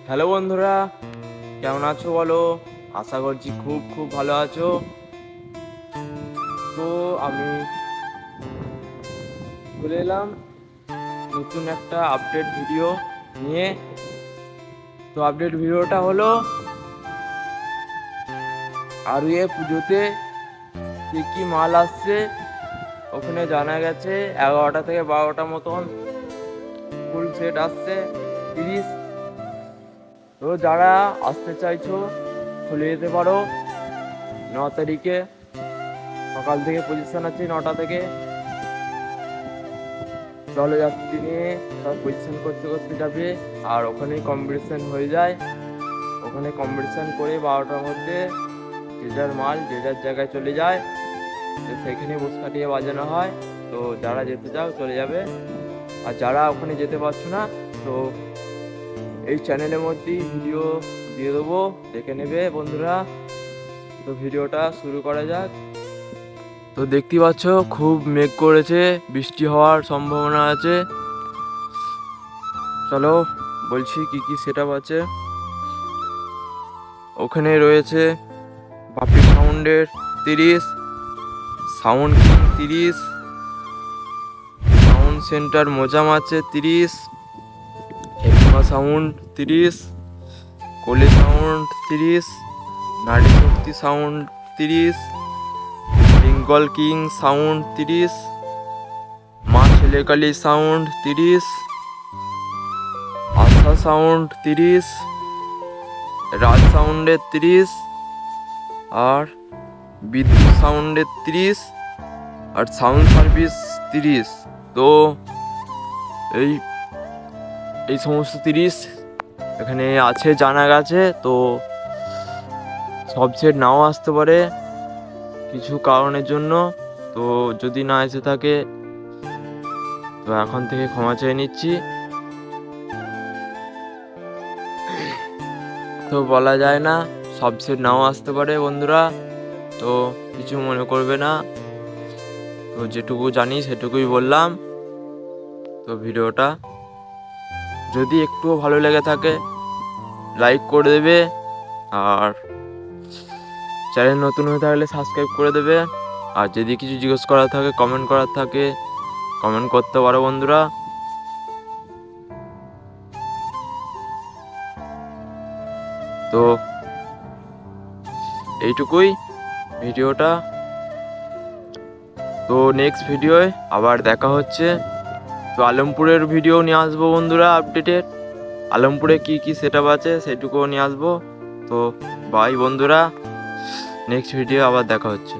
Hello বন্ধুরা, কেমন আছো বলো? আশা করছি খুব খুব ভালো আছো। তো আমি চলে এলাম নতুন একটা আপডেট ভিডিও নিয়ে। তো আপডেট ভিডিওটা হলো আরুয়ে পুজোতে কি কি মাল আসছে। ওখানে জানা গেছে 11টা থেকে 12টা মতন ফুল সেট আসছে 30। তো যারা আসতে চাইছো চলে যেতে পারো 9 তারিখে। সকাল থেকে পজিশন আছে 9টা থেকে। জলযাত্রী নিয়ে সব পজিশন করতে করতে যাবে, আর ওখানেই কম্পিটিশন হয়ে যায়। ওখানে কম্পিটিশন করে 12টার মধ্যে যে যার মাল যে যার জায়গায় চলে যায়, তো সেখানে বস কাটিয়ে বাজানো হয়। তো যারা যেতে চাও চলে যাবে, আর যারা ওখানে যেতে পারছো না তো এই চ্যানেলের মধ্যেই ভিডিও দিয়ে দেবো, দেখে নেবে বন্ধুরা। তো ভিডিওটা শুরু করা যাক। তো দেখতে পাচ্ছ খুব মেঘ করেছে, বৃষ্টি হওয়ার সম্ভাবনা আছে। চলো বলছি কি কি সেটআপ আছে। ওখানে রয়েছে বাপি সাউন্ডের 30, sound king 30, sound centre Mozam আছে 30, হেকমা সাউন্ড 30, কোলে সাউন্ড 30, নারী শক্তি সাউন্ড 30, বেঙ্গল কিং সাউন্ড 30, মা ছেলেকালী সাউন্ড 30, আশা সাউন্ড 30, রাজ সাউন্ডের 30, আর বিদ্যুৎ সাউন্ডের 30, আর সাউন্ড সার্ভিস 30। তো এই এই সমস্ত 30 এখানে আছে জানা গেছে। তো সব সেট নাও আসতে পারে কিছু কারণের জন্য। তো যদি না এসে থাকে তো এখন থেকে ক্ষমা চেয়ে নিচ্ছি। তো বলা যায় না, সব সেট নাও আসতে পারে বন্ধুরা, তো কিছু মনে করবে না। তো যেটুকু জানি সেটুকুই বললাম। তো ভিডিওটা যদি একটুও ভালো লেগে থাকে লাইক করে দেবে, আর চ্যানেল নতুন হয়ে থাকলে সাবস্ক্রাইব করে দেবে। আর যদি কিছু জিজ্ঞেস করার থাকে, কমেন্ট করার থাকে, কমেন্ট করতে পারো বন্ধুরা। তো এইটুকুই ভিডিওটা। তো নেক্সট ভিডিওয় আবার দেখা হচ্ছে। তো আলমপুরের ভিডিও নিয়ে আসবো বন্ধুরা আপডেটেড। আলমপুরে কি কি সেটআপ আছে সেটুকুও নিয়ে আসবো। তো বাই বন্ধুরা, নেক্সট ভিডিও আবার দেখা হচ্ছে।